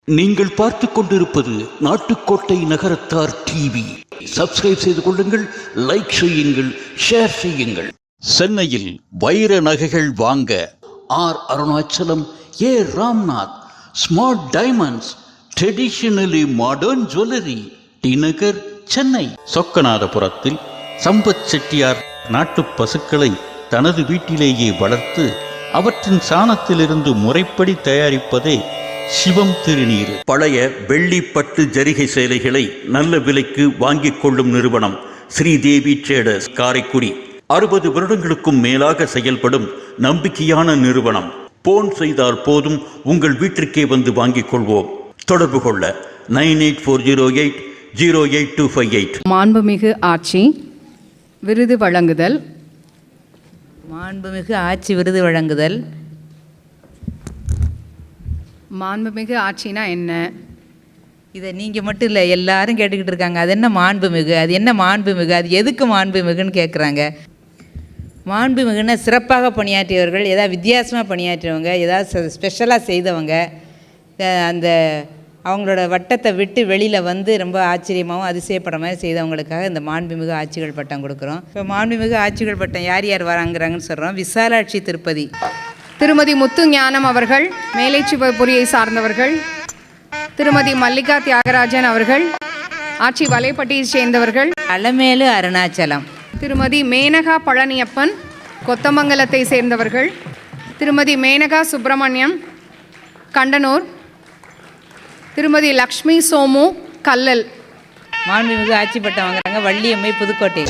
நீங்கள் பார்த்து கொண்டிருப்பது நாட்டுக்கோட்டை நகரத்தார் டிவி. சப்ஸ்கிரைப் செய்து கொள்ளுங்கள், லைக் செய்யுங்கள், ஷேர் செய்யுங்கள். சென்னையில் வைர நகைகள் வாங்க R Arunachalam, A Ramnath, smart diamonds, traditionally modern jewellery, T Nagar, Chennai. சொக்கநாதபுரத்தில் சம்பத் செட்டியார் நாட்டு பசுக்களை தனது வீட்டிலேயே வளர்த்து அவற்றின் சாணத்திலிருந்து முறைப்படி தயாரிப்பதே சிவம் திருநீர். பழைய வெள்ளி பட்டு ஜரிகை சேலைகளை நல்ல விலைக்கு வாங்கிக் கொள்ளும் நிறுவனம் ஸ்ரீதேவி ட்ரேடர்ஸ், காரைக்குடி. 60 வருடங்களுக்கும் மேலாக செயல்படும் நம்பிக்கையான நிறுவனம். போன் செய்தால் போதும், உங்கள் வீட்டிற்கே வந்து வாங்கிக் கொள்வோம். தொடர்பு கொள்ள 9840808258. மாண்புமிகு ஆட்சி விருது வழங்குதல். மாண்புமிகு ஆட்சி விருது வழங்குதல். மாண்புமிகு ஆட்சினா என்ன? இதை நீங்கள் மட்டும் இல்லை, எல்லாரும் கேட்டுக்கிட்டு இருக்காங்க. அது என்ன மாண்புமிகு, அது என்ன மாண்புமிகு, அது எதுக்கு மாண்புமிகுன்னு கேட்குறாங்க. மாண்புமிகுன்னா சிறப்பாக பணியாற்றியவர்கள், ஏதாவது வித்தியாசமாக பணியாற்றியவங்க, ஏதாவது ஸ்பெஷலாக செய்தவங்க, அந்த அவங்களோட வட்டத்தை விட்டு வெளியில் வந்து ரொம்ப ஆச்சரியமாகவும் அதிசயப்படுற மாதிரி செய்தவங்களுக்காக இந்த மாண்புமிகு ஆட்சிகள் பட்டம் கொடுக்குறோம். இப்போ மாண்புமிகு ஆட்சிகள் பட்டம் யார் யார் வராங்கிறாங்கன்னு சொல்கிறோம். விசாலாட்சி திருப்பதி, திருமதி முத்து ஞானம் அவர்கள், மேலைச்சிவபுரியை சார்ந்தவர்கள். திருமதி மல்லிகா தியாகராஜன் அவர்கள், ஆட்சி வலைப்பட்டியை சேர்ந்தவர்கள். அலமேலு அருணாச்சலம். திருமதி மேனகா பழனியப்பன், கொத்தமங்கலத்தை சேர்ந்தவர்கள். திருமதி மேனகா சுப்பிரமணியம், கண்டனூர். திருமதி லக்ஷ்மி சோமு, கல்லல். மாண்புமிகு ஆட்சி பட்டம் வாங்குறாங்க வள்ளியம்மை, புதுக்கோட்டை.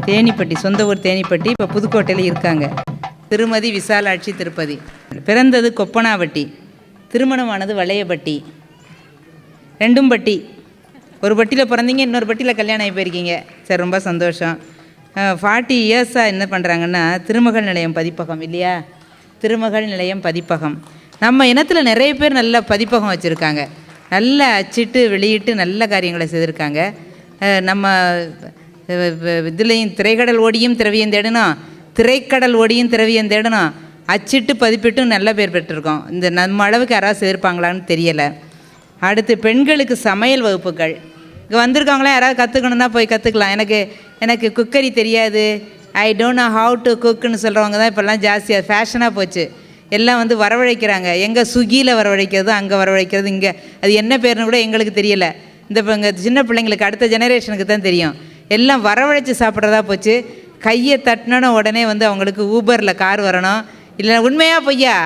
தேனிப்பட்டி, சொந்த ஊர் தேனிப்பட்டி, இப்போ புதுக்கோட்டையில் இருக்காங்க. திருமதி விசாலாட்சி திருப்பதி. பிறந்தது கொப்பனாவட்டி, திருமணமானது வளையப்பட்டி. ரெண்டும் பட்டி. ஒரு பட்டியில் பிறந்தீங்க, இன்னொரு பட்டியில் கல்யாணம் ஆகி போயிருக்கீங்க. சரி, ரொம்ப சந்தோஷம். 40 இயர்ஸாக என்ன பண்ணுறாங்கன்னா திருமகள் நிலையம் பதிப்பகம் இல்லையா, திருமகள் நிலையம் பதிப்பகம். நம்ம இனத்தில் நிறைய பேர் நல்ல பதிப்பகம் வச்சுருக்காங்க, நல்ல அச்சிட்டு வெளியிட்டு நல்ல காரியங்களை செய்திருக்காங்க. நம்ம இதுலேயும் திரைக்கடல் ஓடியும் திரவியம் தேடணும், திரைக்கடல் ஓடியும் திரவியம் தேடணும், அச்சிட்டு பதிப்பிட்டும் நல்ல பேர் பெற்றிருக்கோம். இந்த நம்ம அளவுக்கு யாராவது செய்திருப்பாங்களான்னு தெரியலை. அடுத்து பெண்களுக்கு சமையல் வகுப்புகள். இங்கே வந்திருக்காங்களா, யாராவது கற்றுக்கணுன்னா போய் கற்றுக்கலாம். எனக்கு குக்கரி தெரியாது, I don't know how to குக்குன்னு சொல்கிறவங்க தான் இப்போல்லாம் ஜாஸ்தியாக ஃபேஷனாக போச்சு. எல்லாம் வந்து வரவழைக்கிறாங்க. எங்கே ஸ்விக்கியில் வரவழைக்கிறது, அங்கே வரவழைக்கிறது, இங்கே அது என்ன பேர்னு கூட எங்களுக்கு தெரியலை. இப்போ இங்கே சின்ன பிள்ளைங்களுக்கு அடுத்த ஜெனரேஷனுக்கு தான் தெரியும். எல்லாம் வரவழைச்சி சாப்பிட்றதா போச்சு. கையை தட்டினோன்னு உடனே வந்து அவங்களுக்கு ஊபரில் கார் வரணும். இல்லை உண்மையா பொய்யா?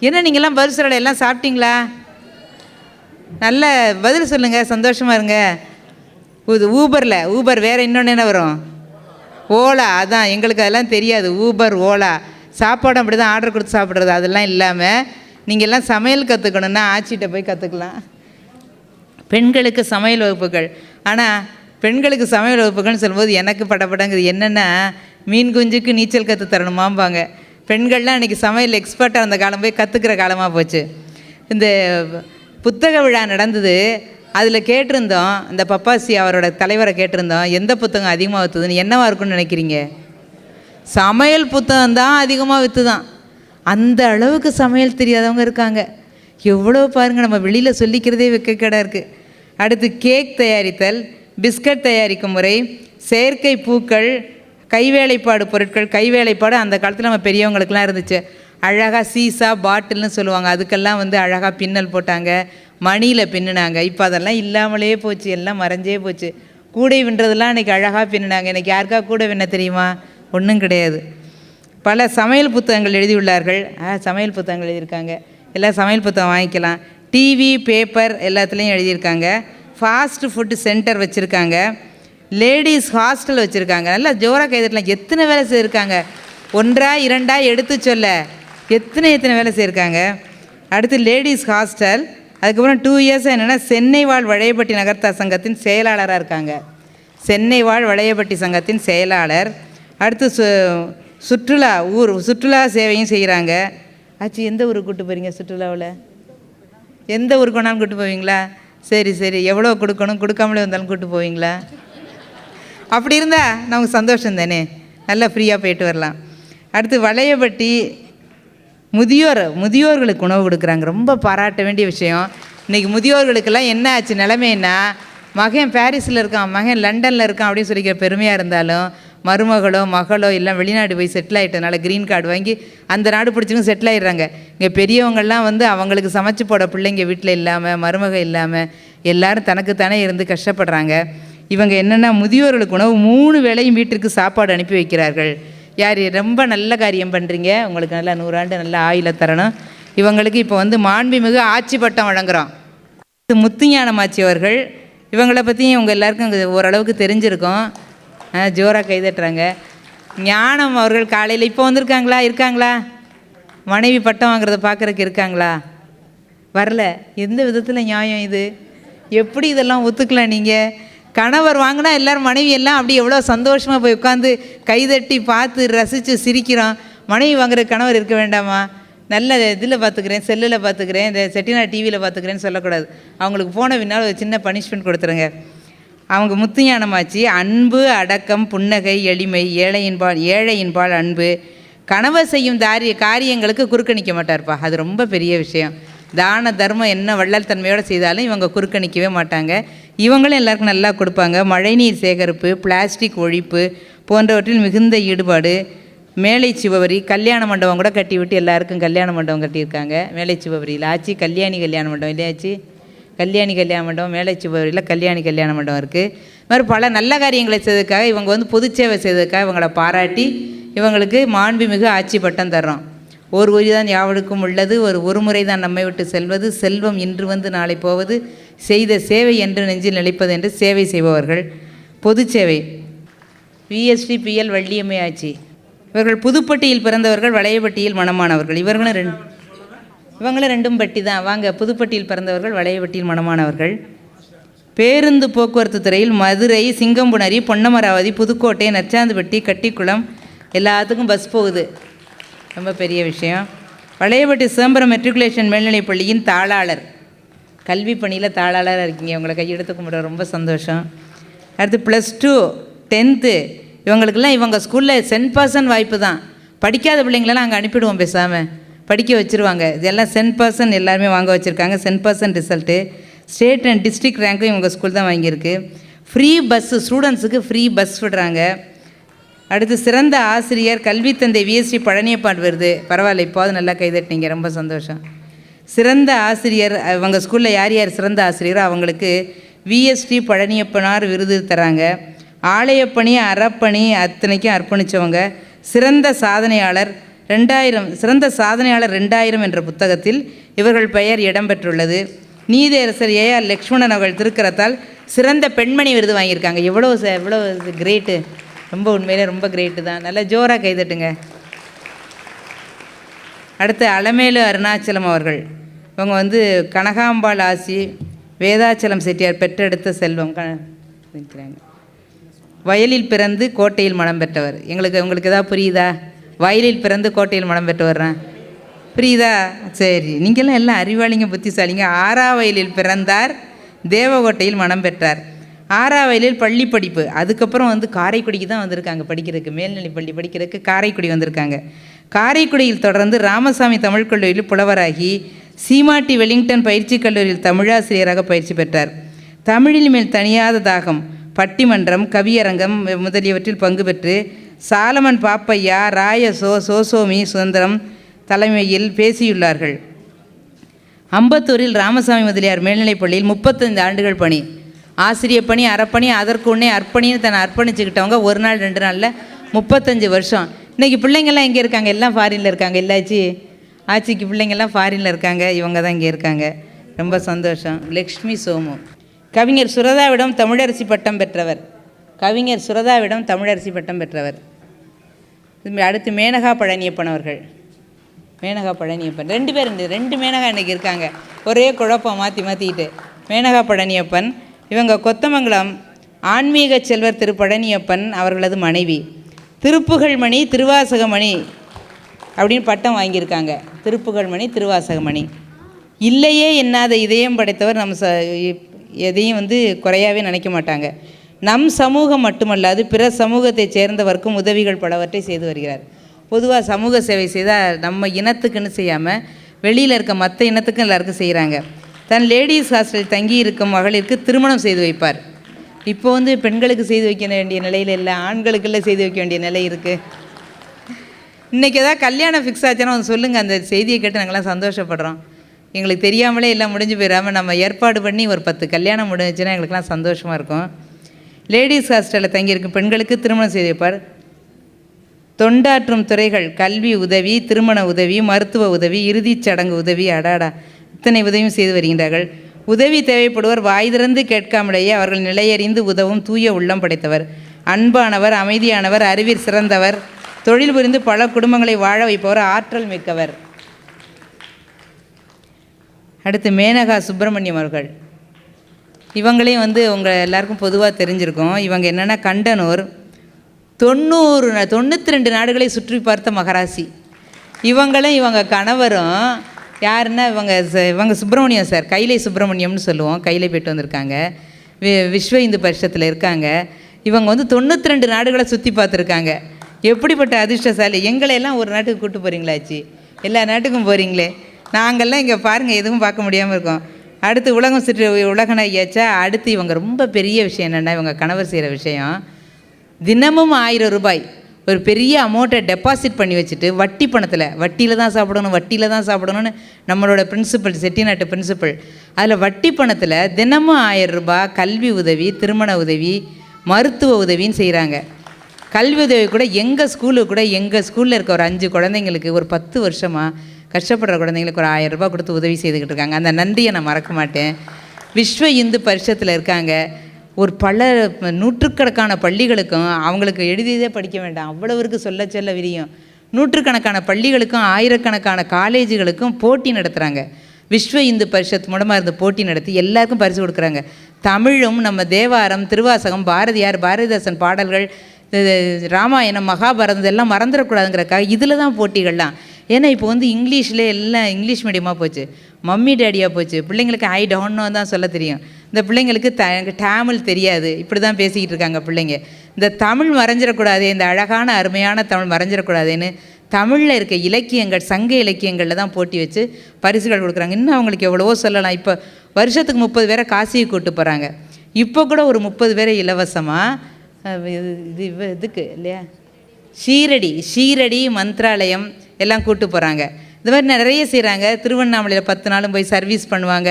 என்ன நீங்கள்லாம் பதில் சொல்லலை, எல்லாம் சாப்பிட்டீங்களா? நல்ல பதில் சொல்லுங்கள், சந்தோஷமாக இருங்க. ஊபர் வேறு இன்னொன்று என்ன வரும்? ஓலா. அதான் எங்களுக்கு அதெல்லாம் தெரியாது. ஊபர், ஓலா. சாப்பாடு அப்படி தான் ஆர்டர் கொடுத்து சாப்பிட்றது, அதெல்லாம் இல்லாமல் நீங்கள் எல்லாம் சமையல் கற்றுக்கணுன்னா ஆச்சிகிட்ட போய் கற்றுக்கலாம். பெண்களுக்கு சமையல் வகுப்புகள். ஆனால் பெண்களுக்கு சமையல் வகுப்புகள்னு சொல்லும்போது எனக்கு படப்படங்குது. என்னென்னா மீன் குஞ்சுக்கு நீச்சல் கற்று தரணுமாம்பாங்க. பெண்கள்லாம் இன்றைக்கி சமையல் எக்ஸ்பர்ட்டாக அந்த காலம் போய் கற்றுக்கிற காலமாக போச்சு. இந்த புத்தக விழா நடந்தது, அதில் கேட்டிருந்தோம், இந்த பப்பாசி அவரோட தலைவரை கேட்டிருந்தோம், எந்த புத்தகம் அதிகமாக விற்றுதுன்னு. என்னவா இருக்குன்னு நினைக்கிறீங்க? சமையல் புத்தகம் தான் அதிகமாக விற்று தான். அந்த அளவுக்கு சமையல் தெரியாதவங்க இருக்காங்க. எவ்வளோ பாருங்கள், நம்ம வெளியில் சொல்லிக்கிறதே வெக்கக்கேடாக இருக்குது. அடுத்து கேக் தயாரித்தல், பிஸ்கட் தயாரிக்கும் முறை, செயற்கை பூக்கள், கைவேலைப்பாடு பொருட்கள். கைவேலைப்பாடு அந்த காலத்தில் நம்ம பெரியவங்களுக்கெல்லாம் இருந்துச்சு. அழகாக சீசா பாட்டில்னு சொல்லுவாங்க, அதுக்கெல்லாம் வந்து அழகாக பின்னல் போட்டாங்க, மணியில் பின்னுனாங்க. இப்போ அதெல்லாம் இல்லாமலே போச்சு, எல்லாம் மறைஞ்சே போச்சு. கூடை வின்றதெல்லாம் இன்றைக்கி அழகாக பின்னுனாங்க. இன்றைக்கி யாருக்கா கூடை விண்ண தெரியுமா? ஒன்றும் கிடையாது. பல சமையல் புத்தகங்கள் எழுதியுள்ளார்கள். சமையல் புத்தகங்கள் எழுதியிருக்காங்க. எல்லாம் சமையல் புத்தகம் வாங்கிக்கலாம். டிவி, பேப்பர் எல்லாத்துலேயும் எழுதியிருக்காங்க. ஃபாஸ்ட் ஃபுட்டு சென்டர் வச்சுருக்காங்க. லேடிஸ் ஹாஸ்டல் வச்சுருக்காங்க. நல்லா ஜோராக கைதட்டலாம். எத்தனை வேலை செய்திருக்காங்க, 1 2 எடுத்து சொல்ல எத்தனை வேலை செய்திருக்காங்க. அடுத்து லேடிஸ் ஹாஸ்டல். அதுக்கப்புறம் 2 இயர்ஸாக என்னென்னா சென்னை வாழ் வளையப்பட்டி நகர்த்தார் சங்கத்தின் செயலாளராக இருக்காங்க. சென்னை வாழ் வளையப்பட்டி சங்கத்தின் செயலாளர். அடுத்து சுற்றுலா சேவையும் செய்கிறாங்க. ஆச்சு, எந்த ஊருக்கு கூப்பிட்டு போகிறீங்க சுற்றுலாவில்? எந்த ஊருக்கு வேணாலும் கூப்பிட்டு போவீங்களா? சரி, எவ்வளோ கொடுக்கணும், கொடுக்காமலே வந்தாலும் கூப்பிட்டு போவீங்களா? அப்படி இருந்தால் நமக்கு சந்தோஷம் தானே, நல்லா ஃப்ரீயாக போயிட்டு வரலாம். அடுத்து வளையப்பட்டி முதியோர்களுக்கு உணவு கொடுக்குறாங்க. ரொம்ப பாராட்ட வேண்டிய விஷயம். இன்றைக்கி முதியோர்களுக்கெல்லாம் என்ன ஆச்சு நிலைமைன்னா, மகன் பாரிஸில் இருக்கான், மகன் லண்டனில் இருக்கான் அப்படின்னு சொல்லிக்கிற பெருமையாக இருந்தாலும் மருமகளோ மகளோ எல்லாம் வெளிநாடு போய் செட்டில் ஆகிட்டனால க்ரீன் கார்டு வாங்கி அந்த நாடு பிடிச்சிங்க செட்டில் ஆகிடுறாங்க. இங்கே பெரியவங்கள்லாம் வந்து அவங்களுக்கு சமைச்சு போட பிள்ளைங்க வீட்டில் இல்லாமல், மருமக இல்லாமல் எல்லோரும் தனக்குத்தானே இருந்து கஷ்டப்படுறாங்க. இவங்க என்னென்னா முதியோர்களுக்கு உணவு 3 வேளையும் வீட்டிற்கு சாப்பாடு அனுப்பி வைக்கிறார்கள். யார் ரொம்ப நல்ல காரியம் பண்ணுறீங்க, உங்களுக்கு நல்லா 100 ஆண்டு நல்ல ஆயுளை தரணும். இவங்களுக்கு இப்போ வந்து மாண்புமிகு ஆட்சி பட்டம் வழங்குகிறோம். முத்துஞானமாச்சி அவர்கள், இவங்களை பற்றியும் இவங்க எல்லாருக்கும் ஓரளவுக்கு தெரிஞ்சிருக்கும். ஜோராக கைதட்டுறாங்க. ஞானம் அவர்கள் காலையில் இப்போ இருக்காங்களா? மனைவி பட்டம் வாங்குறத பார்க்குறதுக்கு இருக்காங்களா? வரல. எந்த விதத்தில் நியாயம் இது? எப்படி இதெல்லாம் ஒத்துக்கலாம்? நீங்கள் கணவர் வாங்கினா எல்லோரும் மனைவி எல்லாம் அப்படி எவ்வளோ சந்தோஷமாக போய் உட்காந்து கைதட்டி பார்த்து ரசித்து சிரிக்கிறோம். மனைவி வாங்குற கணவர் இருக்க வேண்டாமா? நல்ல இதில் பார்த்துக்கிறேன், செல்லில் பார்த்துக்கிறேன், இந்த செட்டிநாடு டிவியில் பார்த்துக்கிறேன்னு சொல்லக்கூடாது. அவங்களுக்கு போன பின்னால் ஒரு சின்ன பனிஷ்மெண்ட் கொடுத்துருங்க. அவங்க முத்துஞானமாச்சி அன்பு, அடக்கம், புன்னகை, எளிமை, ஏழையின்பால் அன்பு, கணவர் செய்யும் காரியங்களுக்கு குறுக்க நிற்க மாட்டார்ப்பா. அது ரொம்ப பெரிய விஷயம். தான தர்மம் என்ன வள்ளல் தன்மையோடு செய்தாலும் இவங்க குறுக்க நிற்கவே மாட்டாங்க. இவங்களும் எல்லாருக்கும் நல்லா கொடுப்பாங்க. மழைநீர் சேகரிப்பு, பிளாஸ்டிக் ஒழிப்பு போன்றவற்றில் மிகுந்த ஈடுபாடு. மேலை சிவவரி கல்யாண மண்டபம் கூட கட்டி விட்டு எல்லாருக்கும் கல்யாண மண்டபம் கட்டியிருக்காங்க. மேலை சிவவரியில் ஆச்சு கல்யாணி கல்யாண மண்டபம் இல்லையாச்சு, கல்யாணி கல்யாண மண்டபம், மேலை சிவவரியில் கல்யாணி கல்யாண மண்டபம் இருக்குது. இது மாதிரி பல நல்ல காரியங்களை செய்ததுக்காக இவங்க வந்து பொது சேவை செய்ததுக்காக இவங்களை பாராட்டி இவங்களுக்கு மாண்புமிகு ஆட்சி பட்டம் தர்றோம். ஒரு தான் யாவருக்கும் உள்ளது, ஒரு முறை தான் நம்மை விட்டு செல்வது, செல்வம் இன்று வந்து நாளை போவது, செய்த சேவை என்று நெஞ்சில் நிலைப்பது என்று சேவை செய்பவர்கள். பொது சேவை VSTPL வள்ளியம்மை ஆட்சி. இவர்கள் புதுப்பட்டியில் பிறந்தவர்கள், வளையப்பட்டியில் மணமானவர்கள். இவங்களும் ரெண்டும் பட்டி தான். வாங்க, புதுப்பட்டியில் பிறந்தவர்கள், வளையப்பட்டியில் மணமானவர்கள். பேருந்து போக்குவரத்து துறையில் மதுரை, சிங்கம்புணரி, பொன்னமராவதி, புதுக்கோட்டை, நச்சாந்துப்பட்டி, கட்டிக்குளம் எல்லாத்துக்கும் பஸ் போகுது. ரொம்ப பெரிய விஷயம். வளையப்பட்டி சிதம்பரம் மெட்ரிகுலேஷன் மேல்நிலைப் பள்ளியின் தாளாளர், கல்வி பணியில் தாளாளராக இருக்கீங்க. உங்களை கையெடுத்து கும்பிட ரொம்ப சந்தோஷம். அடுத்து +2 10th இவங்களுக்கெல்லாம் இவங்க ஸ்கூலில் 100% வாய்ப்பு தான். படிக்காத பிள்ளைங்களெல்லாம் அங்கே அனுப்பிடுவோம், பேசாமல் படிக்க வச்சுருவாங்க. இதெல்லாம் 100% எல்லாருமே வாங்க வச்சுருக்காங்க. 100% ரிசல்ட்டு. ஸ்டேட் அண்ட் டிஸ்ட்ரிக்ட் ரேங்க்கும் இவங்க ஸ்கூல் தான் வாங்கியிருக்கு. ஃப்ரீ பஸ்ஸு, ஸ்டூடெண்ட்ஸுக்கு ஃப்ரீ பஸ் விடுறாங்க. அடுத்து சிறந்த ஆசிரியர் கல்வி தந்தை VST பழனியப்பான் விருது. பரவாயில்ல, இப்போது நல்லா கைதட்டினீங்க, ரொம்ப சந்தோஷம். சிறந்த ஆசிரியர் இவங்க ஸ்கூலில் யார் யார் சிறந்த ஆசிரியரோ அவங்களுக்கு VST பழனியப்பனார் விருது தராங்க. ஆலயப்பணி, அறப்பணி அத்தனைக்கும் அர்ப்பணித்தவங்க. சிறந்த சாதனையாளர் 2000 என்ற புத்தகத்தில் இவர்கள் பெயர் இடம்பெற்றுள்ளது. நீதியரசர் AR லக்ஷ்மணன் அவர்கள் திருக்கரத்தால் சிறந்த பெண்மணி விருது வாங்கியிருக்காங்க. எவ்வளோ கிரேட்டு, ரொம்ப உண்மையிலே ரொம்ப கிரேட்டு தான். நல்லா ஜோராக கைதட்டுங்க. அடுத்து அலமேலு அருணாச்சலம் அவர்கள். இவங்க வந்து கனகாம்பாள் ஆசி, வேதாச்சலம் செட்டியார் பெற்றெடுத்த செல்வம். நிற்கிறாங்க. வயலில் பிறந்து கோட்டையில் மனம் பெற்றவர். உங்களுக்கு எதாவது புரியுதா? வயலில் பிறந்து கோட்டையில் மனம் பெற்றவர்றேன், புரியுதா? சரி, நீங்கள்லாம் எல்லாம் அறிவாளிங்க, புத்திசாலிங்க. 6ஆம் வயலில் பிறந்தார், தேவகோட்டையில் மனம் பெற்றார். 6ஆம் வயலில் பள்ளி படிப்பு. அதுக்கப்புறம் வந்து காரைக்குடிக்கு தான் வந்திருக்காங்க படிக்கிறதுக்கு, மேல்நிலை பள்ளி படிக்கிறதுக்கு காரைக்குடி வந்திருக்காங்க. காரைக்குடியில் தொடர்ந்து ராமசாமி தமிழ் கல்லூரியில் புலவராகி சீமாட்டி வெலிங்டன் பயிற்சி கல்லூரியில் தமிழாசிரியராக பயிற்சி பெற்றார். தமிழில் மேல் தனியாத தாகம், பட்டிமன்றம், கவியரங்கம் முதலியவற்றில் பங்கு பெற்று சாலமன் பாப்பையா, சோசோமி சுதந்திரம் தலைமையில் பேசியுள்ளார்கள். அம்பத்தூரில் ராமசாமி முதலியார் மேல்நிலைப் பள்ளியில் 35 ஆண்டுகள் பணி, ஆசிரியர் பணி, அறப்பணி, அதற்கு உடனே அர்ப்பணின்னு தன்னை அர்ப்பணிச்சுக்கிட்டவங்க 1 நாள் 2 நாளில் 35 வருஷம். இன்றைக்கி பிள்ளைங்கள்லாம் எங்கே இருக்காங்க? எல்லாம் ஃபாரினில் இருக்காங்க. ஆட்சிக்கு பிள்ளைங்கள்லாம் ஃபாரினில் இருக்காங்க, இவங்க தான் இங்கே இருக்காங்க. ரொம்ப சந்தோஷம். லக்ஷ்மி சோமு. கவிஞர் சுரதாவிடம் தமிழரசி பட்டம் பெற்றவர். அடுத்து மேனகா பழனியப்பன் அவர்கள். மேனகா பழனியப்பன் 2 பேர், 2 மேனகா இன்றைக்கி இருக்காங்க. ஒரே குழப்பம் மாற்றிக்கிட்டு. மேனகா பழனியப்பன் இவங்க கொத்தமங்கலம் ஆன்மீக செல்வர் திரு பழனியப்பன் அவர்களது மனைவி. திருப்புகழ்மணி, திருவாசகமணி அப்படின்னு பட்டம் வாங்கியிருக்காங்க. திருப்புகழ்மணி, திருவாசகமணி. இல்லையே என்னாத இதயம் படைத்தவர். எதையும் வந்து குறையாவே நினைக்க மாட்டாங்க. நம் சமூகம் மட்டுமல்லாது பிற சமூகத்தை சேர்ந்தவர்க்கும் உதவிகள் பலவற்றை செய்து வருகிறார். பொதுவாக சமூக சேவை செய்தால் நம்ம இனத்துக்குன்னு செய்யாமல் வெளியில் இருக்க மற்ற இனத்துக்கும் எல்லாருக்கும் செய்கிறாங்க. தன் லேடிஸ் ஹாஸ்டலில் தங்கி இருக்கும் மகளிருக்கு திருமணம் செய்து வைப்பார். இப்போ வந்து பெண்களுக்கு செய்து வைக்க வேண்டிய நிலையில் இல்லை, ஆண்களுக்கெல்லாம் செய்து வைக்க வேண்டிய நிலை இருக்குது. இன்றைக்கி ஏதாவது கல்யாணம் ஃபிக்ஸ் ஆச்சுன்னா வந்து சொல்லுங்கள், அந்த செய்தியை கேட்டு நாங்கள்லாம் சந்தோஷப்படுறோம். எங்களுக்கு தெரியாமலே எல்லாம் முடிஞ்சு போயிடாமல் நம்ம ஏற்பாடு பண்ணி ஒரு 10 கல்யாணம் முடிஞ்சுன்னா எங்களுக்குலாம் சந்தோஷமாக இருக்கும். லேடிஸ் ஹாஸ்டலில் தங்கியிருக்கும் பெண்களுக்கு திருமணம் செய்து வைப்பார். தொண்டாற்றும் துறைகள் கல்வி உதவி, திருமண உதவி, மருத்துவ உதவி, இறுதிச் சடங்கு உதவி, அடாடா இத்தனை உதவியும் செய்து வருகின்றார்கள். உதவி தேவைப்படுவர் வாய் திறந்து கேட்காமலேயே அவர்கள் நிலையறிந்து உதவும் தூய உள்ளம் படைத்தவர், அன்பானவர், அமைதியானவர், அறிவில் சிறந்தவர், தொழில் புரிந்து பல குடும்பங்களை வாழ வைப்பவர், ஆற்றல் மிக்கவர். அடுத்து மேனகா சுப்பிரமணியம் அவர்கள். இவங்களையும் வந்து உங்கள் எல்லாருக்கும் பொதுவாக தெரிஞ்சிருக்கும். இவங்க என்னென்னா கண்டனூர் 92 நாடுகளை சுற்றி பார்த்த மகராசி. இவங்களும் இவங்க கணவரும் யாருன்னா இவங்க சுப்பிரமணியம் சார், கைலை சுப்பிரமணியம்னு சொல்லுவோம். கைலை போய்ட்டு வந்திருக்காங்க, விஸ்வ இந்து பரிஷத்தில் இருக்காங்க. இவங்க வந்து 92 நாடுகளை சுற்றி பார்த்துருக்காங்க. எப்படிப்பட்ட அதிர்ஷ்டசாலி! எங்களையெல்லாம் ஒரு நாட்டுக்கு கூப்பிட்டு போகிறீங்களாச்சு, எல்லா நாட்டுக்கும் போகிறீங்களே. நாங்கள்லாம் இங்கே பாருங்கள் எதுவும் பார்க்க முடியாமல் இருக்கோம். அடுத்து உலகம் சுற்றி உலகனாகியாச்சா. அடுத்து இவங்க ரொம்ப பெரிய விஷயம் என்னென்னா, இவங்க கணவர் செய்கிற விஷயம், தினமும் 1000 ரூபாய் ஒரு பெரிய அமௌண்ட்டை டெபாசிட் பண்ணி வச்சுட்டு வட்டி பணத்தில், வட்டியில் தான் சாப்பிடணும்னு நம்மளோட பிரின்சிபல், செட்டிநாட்டு பிரின்சிபல், அதில் வட்டி பணத்தில் தினமும் 1000 ரூபாய் கல்வி உதவி, திருமண உதவி, மருத்துவ உதவின்னு செய்கிறாங்க. கல்வி உதவி கூட எங்கள் ஸ்கூலில் இருக்க ஒரு 5 குழந்தைங்களுக்கு ஒரு 10 வருஷமாக கஷ்டப்படுற குழந்தைங்களுக்கு ஒரு 1000 ரூபாய் கொடுத்து உதவி செய்துக்கிட்டு இருக்காங்க. அந்த நன்றியை நான் மறக்க மாட்டேன். விஸ்வ இந்து பரிஷத்தில் இருக்காங்க. ஒரு பல நூற்றுக்கணக்கான பள்ளிகளுக்கும், அவங்களுக்கு எழுதியதே படிக்க வேண்டாம், அவ்வளவுக்கு சொல்ல விரியும், நூற்றுக்கணக்கான பள்ளிகளுக்கும் ஆயிரக்கணக்கான காலேஜுகளுக்கும் போட்டி நடத்துகிறாங்க. விஸ்வ இந்து பரிஷத் மூலமாக இருந்து போட்டி நடத்தி எல்லாருக்கும் பரிசு கொடுக்குறாங்க. தமிழும் நம்ம தேவாரம், திருவாசகம், பாரதியார், பாரதிதாசன் பாடல்கள், ராமாயணம், மகாபாரதம் இதெல்லாம் மறந்துடக்கூடாதுங்கிறக்காக இதில் தான் போட்டிகள்லாம். ஏன்னா இப்போ வந்து இங்கிலீஷில் எல்லாம் இங்கிலீஷ் மீடியமாக போச்சு, மம்மி டேடியாக போச்சு. பிள்ளைங்களுக்கு ஐ டோன்ட் நோ தான் சொல்ல தெரியும். இந்த பிள்ளைங்களுக்கு தமிழ் தெரியாது, இப்படி தான் பேசிக்கிட்டு இருக்காங்க பிள்ளைங்க. இந்த தமிழ் மறைஞ்சிடக்கூடாது, இந்த அழகான அருமையான தமிழ் மறைஞ்சிடக்கூடாதுன்னு தமிழில் இருக்க இலக்கியங்கள், சங்க இலக்கியங்களில் தான் போட்டி வச்சு பரிசுகள் கொடுக்குறாங்க. இன்னும் அவங்களுக்கு எவ்வளவோ சொல்லலாம். இப்போ வருஷத்துக்கு 30 பேரை காசியை கூப்பிட்டு போகிறாங்க. இப்போ கூட ஒரு 30 பேரை இலவசமாக இதுக்கு இல்லையா, ஷீரடி மந்த்ராலயம் எல்லாம் கூப்பிட்டு போகிறாங்க. இந்த மாதிரி நிறைய செய்கிறாங்க. திருவண்ணாமலையில் 10 நாளும் போய் சர்வீஸ் பண்ணுவாங்க.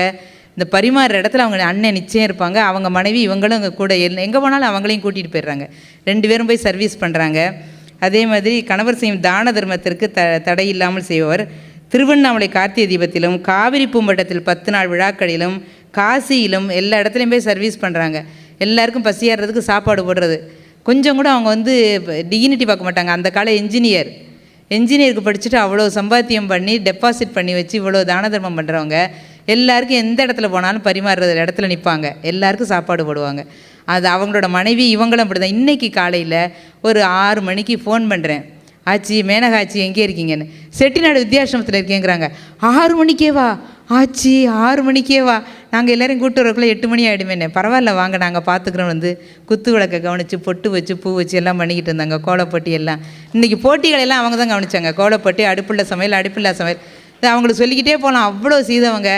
இந்த பரிமாறுற இடத்துல அவங்க அண்ணன் நிச்சயம் இருப்பாங்க, அவங்க மனைவி இவங்களும் அங்கே கூட எங்கே போனாலும் அவங்களையும் கூட்டிகிட்டு போயிடுறாங்க. 2 பேரும் போய் சர்வீஸ் பண்ணுறாங்க. அதே மாதிரி கணவர் செய்யும் தான தர்மத்திற்கு தடை இல்லாமல் செய்பவர். திருவண்ணாமலை கார்த்திகை தீபத்திலும், காவிரி பூம்பட்டத்தில் 10 நாள் விழாக்களிலும், காசியிலும் எல்லா இடத்துலையும் போய் சர்வீஸ் பண்ணுறாங்க. எல்லாருக்கும் பசியாடுறதுக்கு சாப்பாடு போடுறது. கொஞ்சம் கூட அவங்க வந்து டிகினிட்டி பார்க்க மாட்டாங்க. அந்த கால என்ஜினியருக்கு படிச்சுட்டு அவ்வளோ சம்பாத்தியம் பண்ணி டெபாசிட் பண்ணி வச்சு இவ்வளோ தான தர்மம் பண்ணுறவங்க எல்லாருக்கும் எந்த இடத்துல போனாலும் பரிமாறுற இடத்துல நிற்பாங்க, எல்லாருக்கும் சாப்பாடு போடுவாங்க. அது அவங்களோட மனைவி இவங்களும் அப்படி தான். இன்றைக்கி காலையில் ஒரு 6 மணிக்கு ஃபோன் பண்ணுறேன், ஆச்சி மேனகா ஆச்சி எங்கே இருக்கீங்கன்னு. செட்டிநாடு வித்யாசிரமத்தில் இருக்கேங்கிறாங்க. 6 மணிக்கே வா ஆச்சி, 6 மணிக்கே வா, நாங்கள் எல்லோரும் கூட்டு வரக்குள்ளே 8 மணி ஆகிடுமேனே. பரவாயில்ல வாங்க நாங்கள் பார்த்துக்குறோம். வந்து குத்து விளக்கை கவனித்து பொட்டு வச்சு பூ வச்சு எல்லாம் பண்ணிக்கிட்டு இருந்தாங்க. கோலப்பட்டி எல்லாம் இன்றைக்கி போட்டிகள் எல்லாம் அவங்க தான் கவனிச்சாங்க. கோலப்பட்டி, அடுப்புள்ள சமையல், அடுப்பில்லா சமையல், அவங்களுக்கு சொல்லிக்கிட்டே போகலாம். அவ்வளோ செய்தவங்க.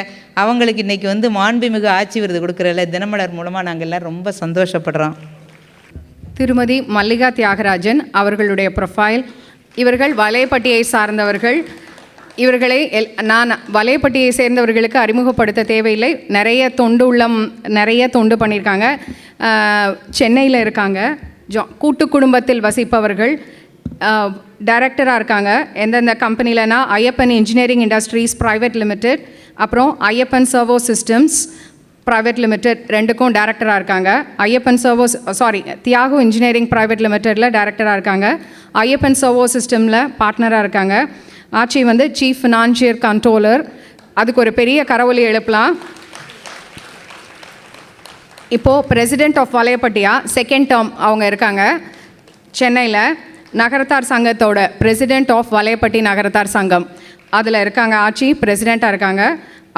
அவங்களுக்கு இன்றைக்கி வந்து மாண்புமிகு ஆட்சி விருது கொடுக்குறதில்ல தினமலர் மூலமாக நாங்கள் எல்லாம் ரொம்ப சந்தோஷப்படுறோம். திருமதி மல்லிகா தியாகராஜன் அவர்களுடைய ப்ரொஃபைல். இவர்கள் வலைப்பட்டியை சார்ந்தவர்கள். இவர்களை நான் வலைப்பட்டியை சேர்ந்தவர்களுக்கு அறிமுகப்படுத்த தேவையில்லை. நிறைய தொண்டு பண்ணியிருக்காங்க. சென்னையில் இருக்காங்க. கூட்டு குடும்பத்தில் வசிப்பவர்கள். டைரக்டராக இருக்காங்க. எந்தெந்த கம்பெனிலனா Ayyappan engineering industries private limited, அப்புறம் Ayyappan servo systems private limited, 2க்கும் டைரக்டராக இருக்காங்க. ஐயப்பன் தியாகு இன்ஜினியரிங் ப்ரைவேட் லிமிடெட்டில் டைரக்டராக இருக்காங்க. ஐயப்பன் சர்வோ சிஸ்டமில் பார்ட்னராக இருக்காங்க. ஆட்சி வந்து சீஃப் ஃபினான்ஷியல் கண்ட்ரோலர். அதுக்கு ஒரு பெரிய கரவொலி எழுப்பலாம். இப்போது பிரசிடெண்ட் ஆஃப் வலைப்பட்டியா 2nd டேர்ம் அவங்க இருக்காங்க. சென்னையில் நகரத்தார் சங்கத்தோட பிரசிடெண்ட் ஆஃப் வலைப்பட்டி நகரத்தார் சங்கம் அதில் இருக்காங்க. ஆட்சி பிரசிடெண்ட்டாக இருக்காங்க.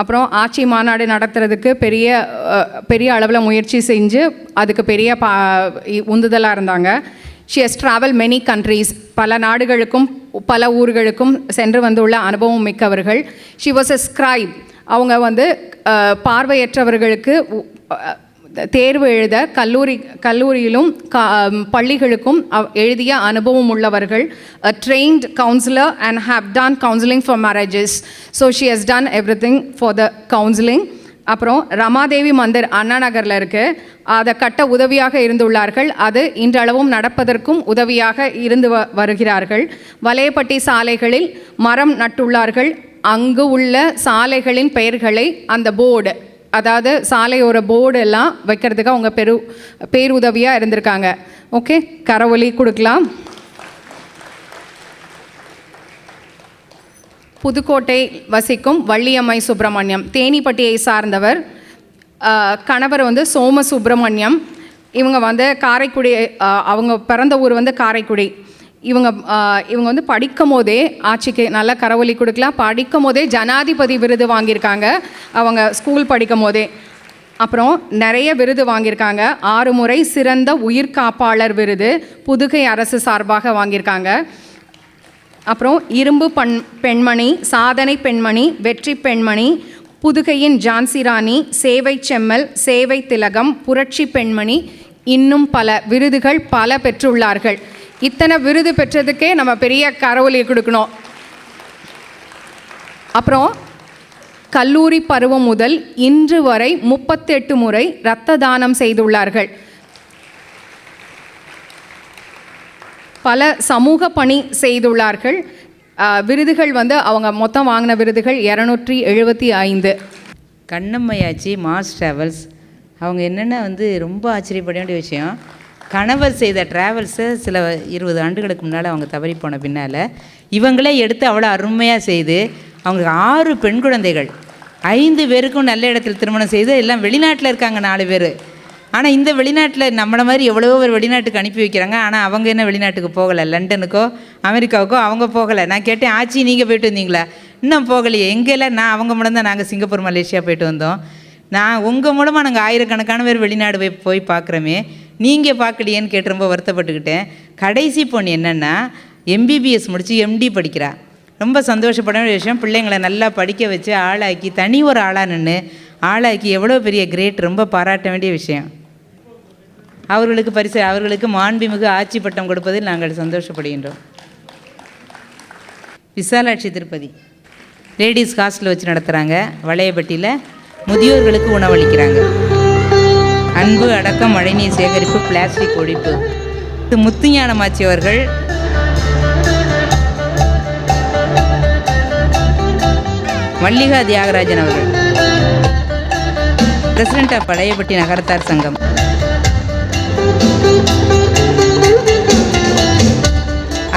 அப்புறம் ஆட்சி மாநாடு நடத்துறதுக்கு பெரிய அளவில் முயற்சி செஞ்சு அதுக்கு பெரிய உந்துதலாக இருந்தாங்க. She has travel many countries. பல நாடுகளுக்கும் பல ஊர்களுக்கும் சென்று வந்துள்ள அனுபவம் மிக்கவர்கள். She was a scribe. அவங்க வந்து பார்வையற்றவர்களுக்கு தேர்வு எழுத கல்லூரியிலும் பள்ளிகளுக்கும் எழுதிய அனுபவம் உள்ளவர்கள். Trained counsellor and have done counselling for marriages. So she has done everything for the counselling. அப்புறம் ரமாதேவி மந்திர் அண்ணா நகரில் இருக்குது, அதை கட்ட உதவியாக இருந்துள்ளார்கள். அது இன்றளவும் நடப்பதற்கும் உதவியாக இருந்து வருகிறார்கள். வலையப்பட்டி சாலைகளில் மரம் நட்டுள்ளார்கள். அங்கு உள்ள சாலைகளின் பெயர்களை அந்த போர்டு, அதாவது சாலையோர போர்டு எல்லாம் வைக்கிறதுக்கு அவங்க பேருதவியாக இருந்திருக்காங்க. ஓகே, கரவொலி கொடுக்கலாம். புதுக்கோட்டை வசிக்கும் வள்ளியம்மை சுப்பிரமணியம், தேனிப்பட்டியை சார்ந்தவர். கணவர் வந்து சோம சுப்பிரமணியம். இவங்க வந்து காரைக்குடி, அவங்க பிறந்த ஊர் வந்து காரைக்குடி. இவங்க வந்து படிக்கும் போதே, ஆட்சிக்கு நல்ல கரவொலி கொடுக்கலாம், படிக்கும் போதே ஜனாதிபதி விருது வாங்கியிருக்காங்க அவங்க ஸ்கூல் படிக்கும் போதே. அப்புறம் நிறைய விருது வாங்கியிருக்காங்க. 6 முறை சிறந்த உயிர்காப்பாளர் விருது புதுகை அரசு சார்பாக வாங்கியிருக்காங்க. அப்புறம் இரும்பு பெண்மணி, சாதனை பெண்மணி, வெற்றி பெண்மணி, புதுகையின் ஜான்சி ராணி, சேவை செம்மல், சேவை திலகம், புரட்சி பெண்மணி, இன்னும் பல விருதுகள் பல பெற்றுள்ளார்கள். இத்தனை விருது பெற்றதுக்கே நம்ம பெரிய கரவொலி கொடுக்கணும். அப்புறம் கல்லூரி பருவம் முதல் இன்று வரை 38 முறை இரத்த தானம் செய்துள்ளார்கள். பல சமூக பணி செய்துள்ளார்கள். விருதுகள் வந்து அவங்க மொத்தம் வாங்கின விருதுகள் 275. கண்ணம்மையாச்சி மாஸ் ட்ராவல்ஸ், அவங்க என்னென்ன வந்து ரொம்ப ஆச்சரியப்பட வேண்டிய விஷயம், கணவர் செய்த ட்ராவல்ஸை சில 20 ஆண்டுகளுக்கு முன்னால் அவங்க தவறி போன பின்னால் இவங்களே எடுத்து அவ்வளோ அருமையாக செய்து அவங்களுக்கு 6 பெண் குழந்தைகள், 5 பேருக்கும் நல்ல இடத்தில் திருமணம் செய்து எல்லாம் வெளிநாட்டில் இருக்காங்க 4 பேர். ஆனால் இந்த வெளிநாட்டில் நம்மளை மாதிரி எவ்வளோ பேர் வெளிநாட்டுக்கு அனுப்பி வைக்கிறாங்க. ஆனால் அவங்க என்ன வெளிநாட்டுக்கு போகலை, லண்டனுக்கோ அமெரிக்காவுக்கோ அவங்க போகலை. நான் கேட்டேன், ஆச்சி நீங்கள் போயிட்டு வந்தீங்களா? இன்னும் போகலையே. எங்கெல்லாம் நான் அவங்க மூலம் தான் நாங்கள் சிங்கப்பூர் மலேசியா போயிட்டு வந்தோம். நான் உங்கள் மூலமாக நாங்கள் ஆயிரக்கணக்கான பேர் வெளிநாடு போய் பார்க்குறோமே, நீங்கள் பார்க்கலையேன்னு கேட்டு ரொம்ப வருத்தப்பட்டுக்கிட்டேன். கடைசி பொண்ணு என்னென்னா எம்பிபிஎஸ் முடித்து எம்டி படிக்கிறா. ரொம்ப சந்தோஷப்பட வேண்டிய விஷயம். பிள்ளைங்களை நல்லா படிக்க வச்சு ஆளாக்கி தனி ஒரு ஆளாக நின்று ஆளாக்கி எவ்வளோ பெரிய கிரேட், ரொம்ப பாராட்ட வேண்டிய விஷயம். அவர்களுக்கு பரிசு, அவர்களுக்கு மாண்புமிகு ஆட்சி பட்டம் கொடுப்பதில் நாங்கள் சந்தோஷப்படுகின்றோம். விசாலாட்சி திருப்பதி லேடிஸ் ஹாஸ்டல் வச்சு நடத்துகிறாங்க. வளையப்பட்டியில் முதியோர்களுக்கு உணவளிக்கிறாங்க. அன்பு, அடக்கம், மழைநீர் சேகரிப்பு, பிளாஸ்டிக் ஒழிப்பு. முத்துஞானமாச்சி அவர்கள் மல்லிகா தியாகராஜன் அவர்கள் பிரசிடென்ட் ஆஃப் வளையப்பட்டி நகரத்தார் சங்கம்.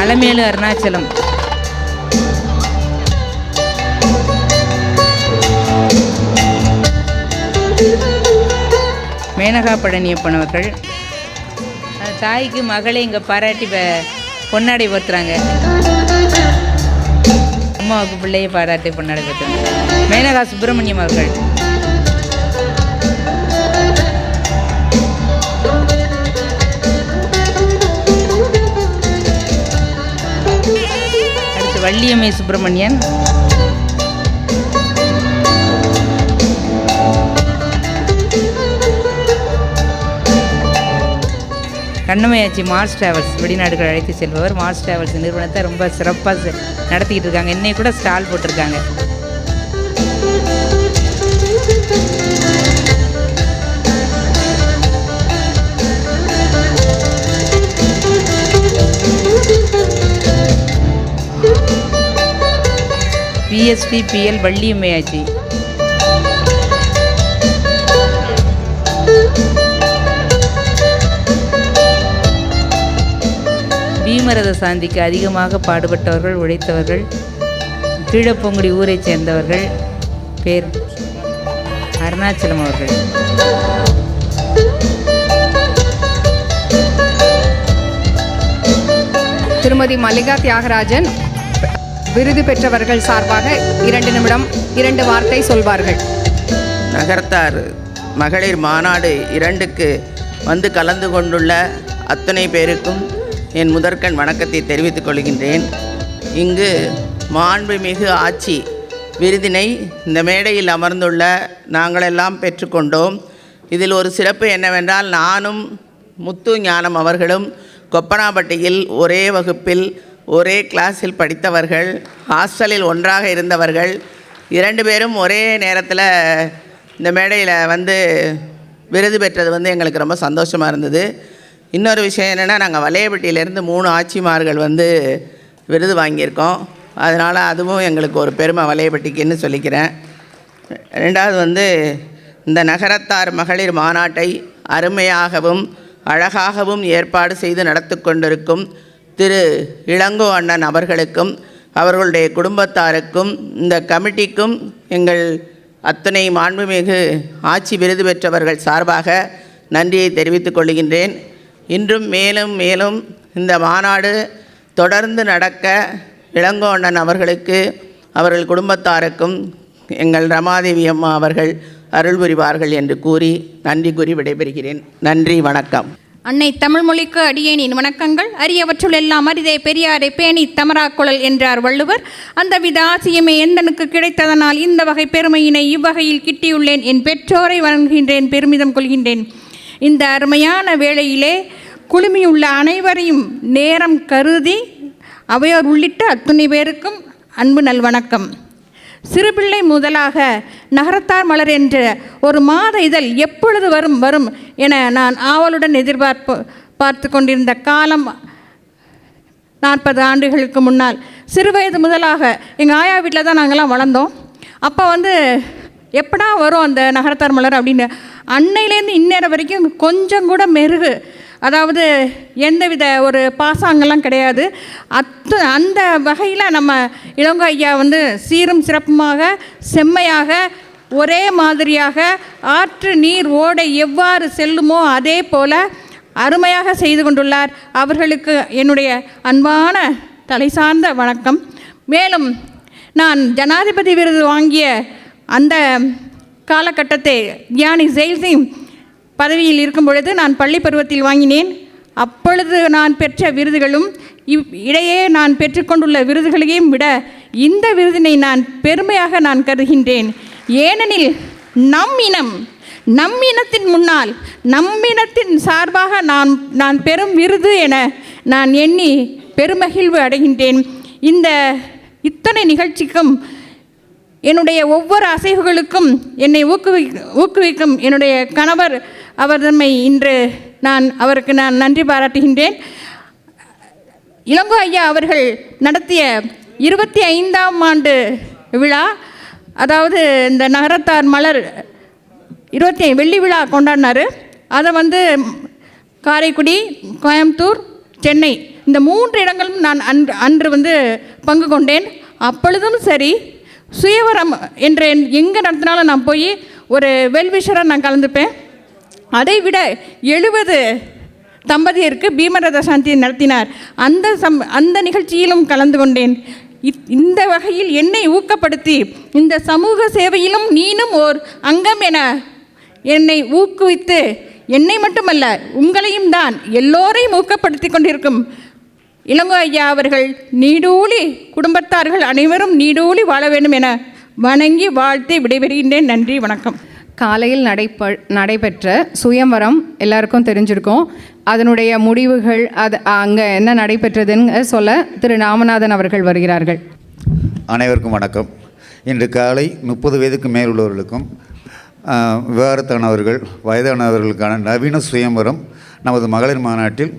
அலமேலு அருணாச்சலம் மேனகா பழனியப்பன் அவர்கள் தாய்க்கு மகளை இங்கே பாராட்டி பொன்னாடை போர்த்துறாங்க. அம்மாவுக்கு பிள்ளையை பாராட்டி பொன்னாடை போர்த்துறாங்க. மேனகா சுப்பிரமணியம் அவர்கள் அடுத்து வள்ளியம்மை சுப்பிரமணியன், கண்ணம்மையாச்சி மாஸ் ட்ராவல்ஸ் வெளிநாடுகள் அழைத்து செல்பவர். மாஸ் ட்ராவல்ஸ் நிறுவனத்தை ரொம்ப சிறப்பாக நடத்திக்கிட்டு இருக்காங்க. இன்னைக்கு கூட ஸ்டால் போட்டிருக்காங்க. பிஎஸ்டிபிஎல் வள்ளியம்மையாச்சி பீமரத சாந்திக்கு அதிகமாக பாடுபட்டவர்கள், உழைத்தவர்கள், கீழப்பொங்குடி ஊரைச் சேர்ந்தவர்கள். பேர் அருணாச்சலம் அவர்கள். திருமதி மல்லிகா தியாகராஜன் விருது பெற்றவர்கள் சார்பாக 2 நிமிடம் 2 வார்த்தை சொல்வார்கள். நகரத்தார் மகளிர் மாநாடு 2க்கு வந்து கலந்து கொண்டுள்ள அத்தனை பேருக்கும் என் முதற்கண் வணக்கத்தை தெரிவித்துக் கொள்கின்றேன். இங்கு மாண்புமிகு ஆட்சி விருதினை இந்த மேடையில் அமர்ந்துள்ள நாங்களெல்லாம் பெற்றுக்கொண்டோம். இதில் ஒரு சிறப்பு என்னவென்றால், நானும் முத்து ஞானம் அவர்களும் கொப்பனாப்பட்டியில் ஒரே வகுப்பில் ஒரே கிளாஸில் படித்தவர்கள், ஹாஸ்டலில் ஒன்றாக இருந்தவர்கள். 2 பேரும் ஒரே நேரத்தில் இந்த மேடையில் வந்து விருது பெற்றது எங்களுக்கு ரொம்ப சந்தோஷமாக இருந்தது. இன்னொரு விஷயம் என்னென்னா, நாங்கள் வலையப்பட்டியிலேருந்து 3 ஆட்சிமார்கள் விருது வாங்கியிருக்கோம். அதனால் அதுவும் எங்களுக்கு ஒரு பெருமை வலையப்பட்டிக்குன்னு சொல்லிக்கிறேன். 2வது இந்த நகரத்தார் மகளிர் மாநாட்டை அருமையாகவும் அழகாகவும் ஏற்பாடு செய்து நடத்தி கொண்டிருக்கும் திரு இளங்கோ அண்ணன் அவர்களுக்கும் அவர்களுடைய குடும்பத்தாருக்கும் இந்த கமிட்டிக்கும் எங்கள் அத்தனை மாண்புமிகு ஆட்சி விருது பெற்றவர்கள் சார்பாக நன்றியை தெரிவித்துக் கொள்கின்றேன். இன்றும் மேலும் மேலும் இந்த மாநாடு தொடர்ந்து நடக்க இளங்கோ அண்ணன் அவர்களுக்கு அவர்கள் குடும்பத்தாருக்கும் எங்கள் ரமாதேவி அம்மா அவர்கள் அருள் புரிவார்கள் என்று கூறி நன்றி கூறி விடைபெறுகிறேன். நன்றி, வணக்கம். அன்னை தமிழ் மொழிக்கு அடியேனின் வணக்கங்கள். அரியவற்றுள் எல்லாம் அரிதே பெரியாரை பேணி தமராக்குழல் என்றார் வள்ளுவர். அந்த வித ஆசியமே எந்தனுக்கு கிடைத்ததனால் இந்த வகை பெருமையினை இவ்வகையில் கிட்டியுள்ளேன். என் பெற்றோரை வணங்குகின்றேன், பெருமிதம் கொள்கின்றேன். இந்த அருமையான வேளையிலே குழுமியுள்ள அனைவரையும் நேரம் கருதி அவையோர் உள்ளிட்ட அத்துணை பேருக்கும் அன்பு நல்வணக்கம். சிறுபிள்ளை முதலாக நகரத்தார் மலர் என்ற ஒரு மாத இதழ் எப்பொழுது வரும் என நான் ஆவலுடன் பார்த்து கொண்டிருந்த காலம் 40 ஆண்டுகளுக்கு முன்னால். சிறுவயது முதலாக எங்கள் ஆயா வீட்டில் தான் நாங்கள்லாம் வளர்ந்தோம். அப்போ எப்படா வரும் அந்த நகரத்தார் மலர் அப்படின்னு அன்னையிலேருந்து இந்நேரம் வரைக்கும் கொஞ்சம் கூட மெருகு, அதாவது எந்தவித ஒரு பாசாங்கெல்லாம் கிடையாது. அந்த வகையில் நம்ம இளங்கோ ஐயா சீரும் சிறப்புமாக செம்மையாக ஒரே மாதிரியாக ஆற்று நீர் ஓடை எவ்வாறு செல்லுமோ அதே போல் அருமையாக செய்து கொண்டுள்ளார். அவர்களுக்கு என்னுடைய அன்பான தலை சார்ந்த வணக்கம். மேலும் நான் ஜனாதிபதி விருது வாங்கிய அந்த காலகட்டத்தை ஞானி ஜெய்சிங் பதவியில் இருக்கும் பொழுது நான் பள்ளி பருவத்தில் வாங்கினேன். அப்பொழுது நான் பெற்ற விருதுகளும் இடையே நான் பெற்றுக்கொண்டுள்ள விருதுகளையும் விட இந்த விருதினை நான் பெருமையாக நான் கருதுகின்றேன். ஏனெனில் நம் இனத்தின் முன்னால் நம்மினத்தின் சார்பாக நான் பெறும் விருது என நான் எண்ணி பெருமகிழ்வு அடைகின்றேன். இத்தனை நிகழ்ச்சிக்கும் என்னுடைய ஒவ்வொரு அசைவுகளுக்கும் என்னை ஊக்குவிக்கும் என்னுடைய கணவர் அவர் தம்மை இன்று அவருக்கு நான் நன்றி பாராட்டுகின்றேன். இளங்கோ ஐயா அவர்கள் நடத்திய 25ஆம் ஆண்டு விழா, அதாவது இந்த நகரத்தார் மலர் 25 வெள்ளி விழா கொண்டாடினார். அதை காரைக்குடி, கோயம்புத்தூர், சென்னை இந்த 3 இடங்களும் நான் அன்று பங்கு கொண்டேன். அப்பொழுதும் சரி, சுயவரம் என்ற எங்கே நடத்தினாலும் நான் போய் ஒரு வெல்விஷராக நான் கலந்துப்பேன். அதை விட 70 தம்பதியருக்கு பீமரத சாந்தி நடத்தினார். அந்த நிகழ்ச்சியிலும் கலந்து கொண்டேன். இந்த வகையில் என்னை ஊக்கப்படுத்தி இந்த சமூக சேவையிலும் நீனும் ஓர் அங்கம் என என்னை ஊக்குவித்து என்னை மட்டுமல்ல உங்களையும் தான் எல்லோரையும் ஊக்கப்படுத்தி கொண்டிருக்கும் இளங்கோ ஐயா அவர்கள் நீடூழி குடும்பத்தார்கள் அனைவரும் நீடூழி வாழ வேண்டும் என வணங்கி வாழ்த்தி விடைபெறுகின்றேன். நன்றி, வணக்கம். காலையில் நடைபெற்ற சுயம்வரம் எல்லாருக்கும் தெரிஞ்சிருக்கும். அதனுடைய முடிவுகள் அங்கே என்ன நடைபெற்றதுன்னு சொல்ல திரு ராமநாதன் அவர்கள் வருகிறார்கள். அனைவருக்கும் வணக்கம். இன்று காலை 30 வயதுக்கு மேலுள்ளவர்களுக்கும் விவாகரத்தானவர்கள் வயதானவர்களுக்கான நவீன சுயம்வரம் நமது மகளிர் மாநாட்டில்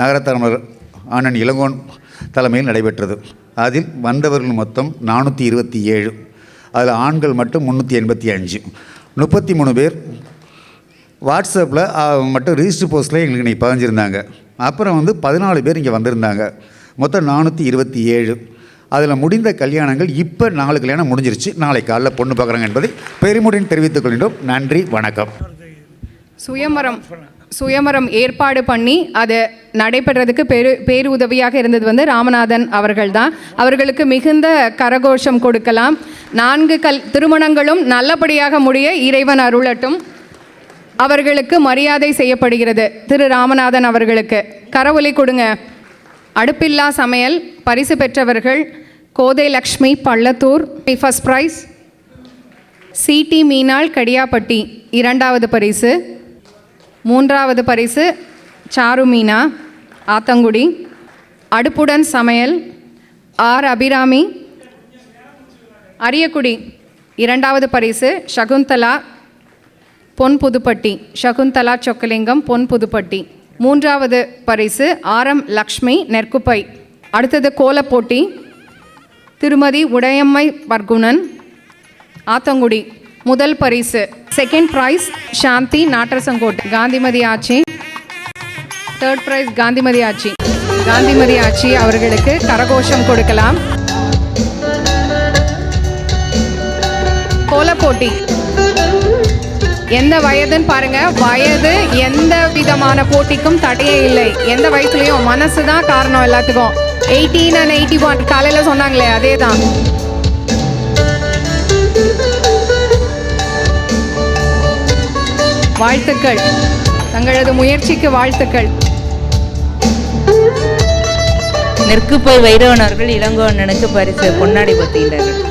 நகரத்தார் அண்ணன் இளங்கோன் தலைமையில் நடைபெற்றது. அதில் வந்தவர்கள் மொத்தம் 427, அதில் ஆண்கள் மட்டும் 385. 33 பேர் வாட்ஸ்அப்பில் மட்டும் ரிஜிஸ்டர் போஸ்ட்டில் எங்களுக்கு இன்றைக்கி பதிஞ்சிருந்தாங்க. அப்புறம் 14 பேர் இங்கே வந்திருந்தாங்க. மொத்தம் 427. அதில் முடிந்த கல்யாணங்கள் இப்போ 4 கல்யாணம் முடிஞ்சிருச்சு. நாளை காலைல பொண்ணு பார்க்குறாங்க என்பதை பெருமுடன் தெரிவித்துக் கொள்கின்றோம். நன்றி, வணக்கம். சுயமரம் ஏற்பாடு பண்ணி அது நடைபெறதுக்கு பேருதவியாக இருந்தது ராமநாதன் அவர்கள் தான். அவர்களுக்கு மிகுந்த கரகோஷம் கொடுக்கலாம். 4 திருமணங்களும் நல்லபடியாக முடிய இறைவன் அருளட்டும். அவர்களுக்கு மரியாதை செய்யப்படுகிறது. திரு ராமநாதன் அவர்களுக்கு கரவொலி கொடுங்க. அடுப்பில்லா சமையல் பரிசு பெற்றவர்கள் Kothai Lakshmi Pallathur first prize. CT Meenal Kadiyapatti இரண்டாவது பரிசு. மூன்றாவது பரிசு சாரு மீனா ஆத்தங்குடி. அடுப்புடன் சமையல் ஆர் அபிராமி அரியக்குடி இரண்டாவது பரிசு. சகுந்தலா பொன்புதுப்பட்டி, சகுந்தலா சொக்கலிங்கம் பொன்புதுப்பட்டி. மூன்றாவது பரிசு ஆர்எம் லக்ஷ்மி நெற்குப்பை. அடுத்தது கோலப்போட்டி திருமதி உடையம்மை பர்குணன் ஆத்தங்குடி. முதல் பரிசு செகண்ட் ப்ரைஸ் சாந்தி நாட்டரசங்கோட்டை காந்திமதி ஆச்சி. தேர்ட் ப்ரைஸ் காந்திமதி ஆச்சி. காந்திமதி ஆச்சி அவர்களுக்கு கரகோஷம் கொடுக்கலாம். கோலப்போட்டி எந்த வயதுன்னு பாருங்க. வயது எந்த விதமான போட்டிக்கும் தடையே இல்லை. எந்த வயசுலையும் மனசு தான் காரணம் எல்லாத்துக்கும். 18 and 81 காலையில் சொன்னாங்களே அதே தான். வாழ்த்துக்கள், தங்களது முயற்சிக்கு வாழ்த்துக்கள். நெற்குப்பை வைரவன் அவர்கள் இளங்கோவண்ணனுக்கு பரிசு பொன்னாடி பத்துகின்றார்கள்.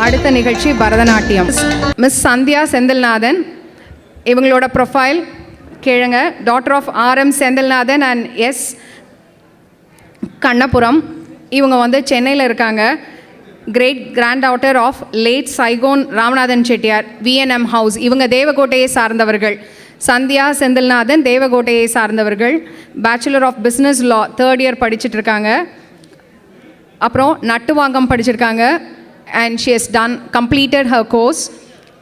அடுத்த நிகழ்ச்சி பரதநாட்டியம். மிஸ் சந்தியா செந்தில்நாதன், இவங்களோட ப்ரொஃபைல் கேளுங்க. Daughter of RM Senthilnathan and S Kannapuram. இவங்க வந்து சென்னையில் இருக்காங்க. Great grand daughter of late Saigon Ramanathan Chettiar VNM house. இவங்க தேவகோட்டையை சார்ந்தவர்கள். சந்தியா செந்தில்நாதன் தேவகோட்டையை சார்ந்தவர்கள். Bachelor of business law 3rd year படிச்சுட்டு இருக்காங்க. அப்புறம் நட்டுவாங்கம் படிச்சிருக்காங்க. and she has done completed her course.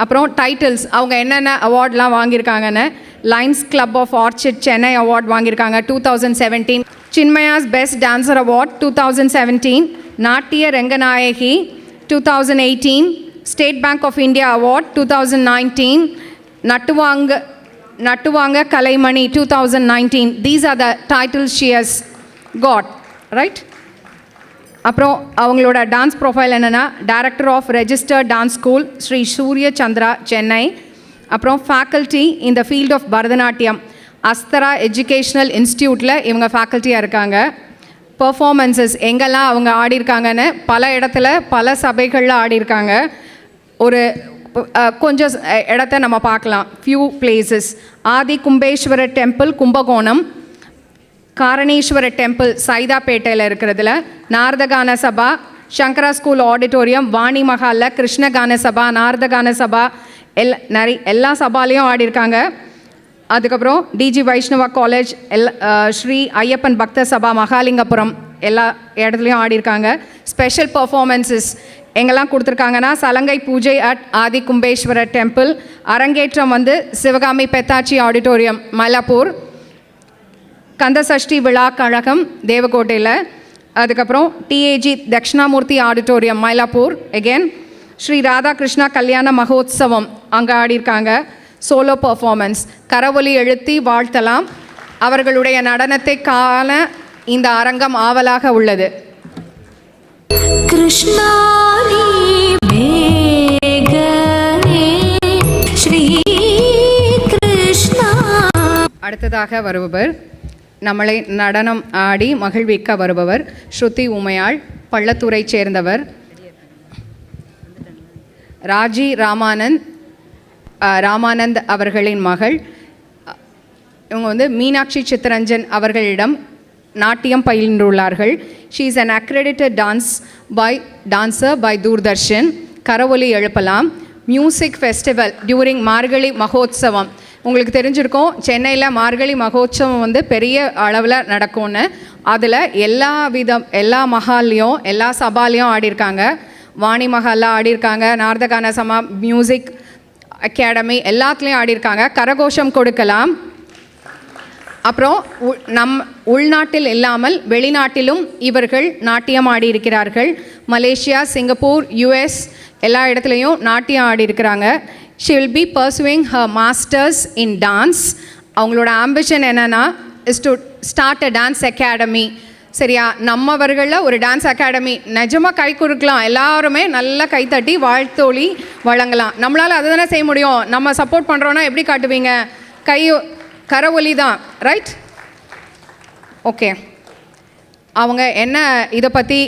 அப்புறம் டைட்டில்ஸ் அவங்க என்னென்ன அவார்ட்லாம் வாங்கியிருக்காங்கன்னு lions club of orchid Chennai award வாங்கியிருக்காங்க 2017. Chinmaya's best dancer award 2017. Natya Ranganayaki 2018. State bank of India award 2019. Nattuvanga Kalaimani 2019. These are the titles she has got, right? அப்புறம் அவங்களோட டான்ஸ் ப்ரொஃபைல் என்னென்னா director of registered dance school Sri Surya Chandra Chennai. அப்புறம் faculty in the field of Bharatanatyam Asthara educational இன்ஸ்டியூட்டில் இவங்க ஃபேக்கல்ட்டியாக இருக்காங்க. Performances எங்கெல்லாம் அவங்க ஆடிருக்காங்கன்னு பல இடத்துல பல சபைகளில் ஆடிருக்காங்க. ஒரு கொஞ்சம் இடத்த நம்ம பார்க்கலாம். Few places. Adi Kumbeswarar temple Kumbakonam, Karaneswara temple சைதாப்பேட்டையில் இருக்கிறதுல, நாரதகான சபா, சங்கரா ஸ்கூல் ஆடிட்டோரியம் வாணி மஹாலில் கிருஷ்ணகான சபா, நாரதகான சபா எல்லா சபாலையும் ஆடிருக்காங்க. அதுக்கப்புறம் டிஜி வைஷ்ணவா காலேஜ் ஸ்ரீ ஐயப்பன் பக்த சபா மகாலிங்கபுரம் எல்லா இடத்துலையும் ஆடிருக்காங்க. ஸ்பெஷல் பர்ஃபார்மன்ஸஸ் எங்கெல்லாம் கொடுத்துருக்காங்கன்னா சலங்கை பூஜை at Aadhi Kumbeswarar temple, arangetram வந்து சிவகாமி பெத்தாச்சி ஆடிட்டோரியம் மயிலாப்பூர், கந்தசஷ்டி விழா கழகம் தேவகோட்டையில், அதுக்கப்புறம் TAG Dakshinamurthy auditorium Mylapore again, Sri Radhakrishna Kalyana Mahotsavam அங்கே ஆடியிருக்காங்க. Solo performance கரவொலி எழுத்தி வாழ்த்தலாம். அவர்களுடைய நடனத்தை காண இந்த அரங்கம் ஆவலாக உள்ளது. அடுத்ததாக வருபவர் நம்மளை நடனம் ஆடி மகிழ்விக்க வருபவர் ஸ்ருதி உமையாள், பள்ளத்தூரை சேர்ந்தவர். ராஜி ராமானந்த் அவர்களின் மகள். இவங்க வந்து மீனாட்சி சித்தரஞ்சன் அவர்களிடம் நாட்டியம் பயின்றுள்ளார்கள். She is an accredited dancer by Doordarshan. கரவொலி எழுப்பலாம். Music festival during Margazhi Mahotsavam. உங்களுக்கு தெரிஞ்சிருக்கோம், சென்னையில் மார்கழி மகோத்சவம் வந்து பெரிய அளவில் நடக்கும்னு. அதில் எல்லா மஹால்லையும் எல்லா சபாலையும் ஆடியிருக்காங்க. வாணி மஹாலில் ஆடியிருக்காங்க. நாரதகான சமா, மியூசிக் அகாடமி எல்லாத்துலேயும் ஆடியிருக்காங்க. கரகோஷம் கொடுக்கலாம். அப்புறம் உள்நாட்டில் இல்லாமல் வெளிநாட்டிலும் இவர்கள் நாட்டியம் ஆடியிருக்கிறார்கள். மலேசியா, சிங்கப்பூர், யூஎஸ் எல்லா இடத்துலையும் நாட்டியம் ஆடியிருக்கிறாங்க. she will be pursuing her masters in dance. அவங்களோட ஆம்பிஷன் என்னென்னா is to start a dance academy. சரியா, நம்மவர்களில் ஒரு டான்ஸ் அகாடமி நிஜமாக கை கொடுக்கலாம். எல்லாருமே நல்லா கைத்தட்டி வாழ்த்தொலி வழங்கலாம். நம்மளால் அதை தானே செய்ய முடியும். நம்ம சப்போர்ட் பண்ணுறோன்னா எப்படி காட்டுவீங்க? கரவொலி தான், ரைட்? ஓகே, அவங்க என்ன இதை பற்றி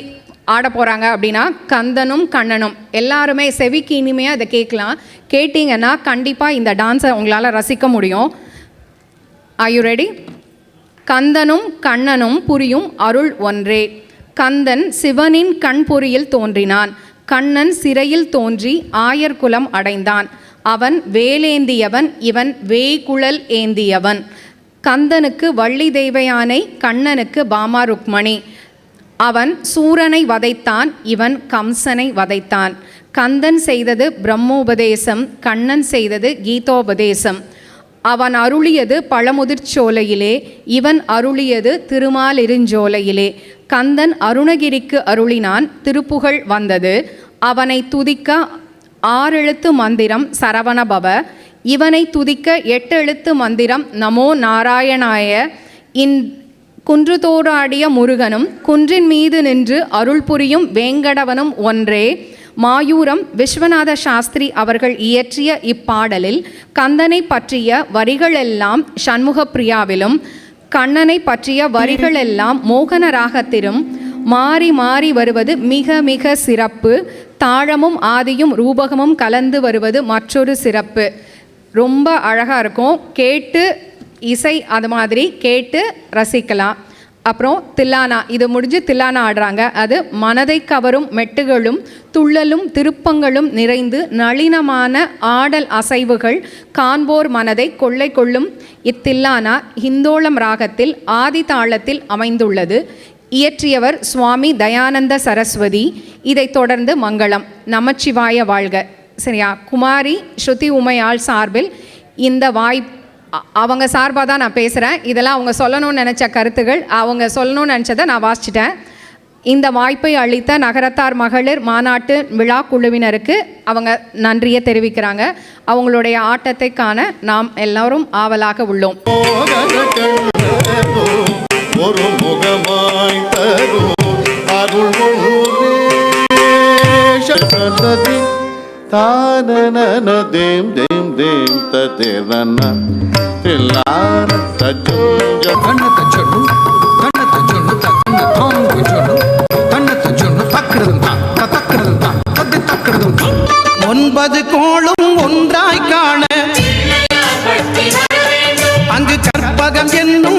ஆட போகிறாங்க அப்படின்னா கந்தனும் கண்ணனும். எல்லாருமே செவிக்கு இனிமையாக இதை கேட்கலாம். கேட்டிங்கன்னா கண்டிப்பாக இந்த டான்ஸை உங்களால் ரசிக்க முடியும். Are you ready? கந்தனும் கண்ணனும் புரியும் அருள் ஒன்றே. கந்தன் சிவனின் கண்பொறியில் தோன்றினான். கண்ணன் சிறையில் தோன்றி ஆயர்குலம் அடைந்தான். அவன் வேலேந்தியவன், இவன் வேகுழல் ஏந்தியவன். கந்தனுக்கு வள்ளி தெய்வயானை, கண்ணனுக்கு பாமா ருக்மணி. அவன் சூரனை வதைத்தான், இவன் கம்சனை வதைத்தான். கந்தன் செய்தது பிரம்மோபதேசம், கண்ணன் செய்தது கீதோபதேசம். அவன் அருளியது பழமுதிர்ச்சோலையிலே, இவன் அருளியது திருமாலிருஞ்சோலையிலே. கந்தன் அருணகிரிக்கு அருளினான், திருப்புகழ் வந்தது. அவனை துதிக்க 6 எழுத்து மந்திரம் சரவணபவ. இவனை துதிக்க 8 எழுத்து மந்திரம் நமோ நாராயணாய. குன்றுதோறாடிய முருகனும் குன்றின் மீது நின்று அருள் புரியும் வேங்கடவனும் ஒன்றே. மாயூரம் விஸ்வநாத சாஸ்திரி அவர்கள் இயற்றிய இப்பாடலில் கந்தனை பற்றிய வரிகளெல்லாம் சண்முகப்பிரியாவிலும், கண்ணனை பற்றிய வரிகளெல்லாம் மோகன ராகத்திலும் மாறி மாறி வருவது மிக மிக சிறப்பு. தாளமும் ஆதியும் ரூபகமும் கலந்து வருவது மற்றொரு சிறப்பு. ரொம்ப அழகாக இருக்கும். கேட்டு இசை அது மாதிரி கேட்டு ரசிக்கலாம். அப்புறம் தில்லானா, இது முடிஞ்சு தில்லானா ஆடுறாங்க. அது மனதை கவரும் மெட்டுகளும் துள்ளலும் திருப்பங்களும் நிறைந்து நளினமான ஆடல் அசைவுகள் காண்போர் மனதை கொள்ளை கொள்ளும். இத்தில்லானா ஹிந்தோளம் ராகத்தில் ஆதி தாளத்தில் அமைந்துள்ளது. இயற்றியவர் சுவாமி தயானந்த சரஸ்வதி. இதைத் தொடர்ந்து மங்களம். நமச்சிவாய வாழ்க. சரியா? குமாரி ஸ்ருதி உமையாள் சார்பில் இந்த அவங்க சார்பாக தான் நான் பேசுகிறேன். இதெல்லாம் அவங்க சொல்லணும்னு நினச்ச கருத்துகள், அவங்க சொல்லணும்னு நினச்சதை நான் வாசிச்சிட்டேன். இந்த வாய்ப்பை அளித்த நகரத்தார் மகளிர் மாநாட்டு விழா குழுவினருக்கு அவங்க நன்றியை தெரிவிக்கிறாங்க. அவங்களுடைய ஆட்டத்தை காண நாம் எல்லோரும் ஆவலாக உள்ளோம். ஒரு முகமாய் தரும் அருள் தானன தேம் தேம் தேம் ததிரன தில்லான தஜ்ஜ கண்ணத்த சொன்னு கண்ணத்த சொன்னு தக்கண்ண தாங்கு சொன்னு கண்ணத்த சொன்னு தக்கிறதும் தான் தக்கிறதும் தான் தத்தி தக்கிறதும் தான் 9 கோளும் ஒன்றாய் காண அங்கு கற்பகம் என்னும்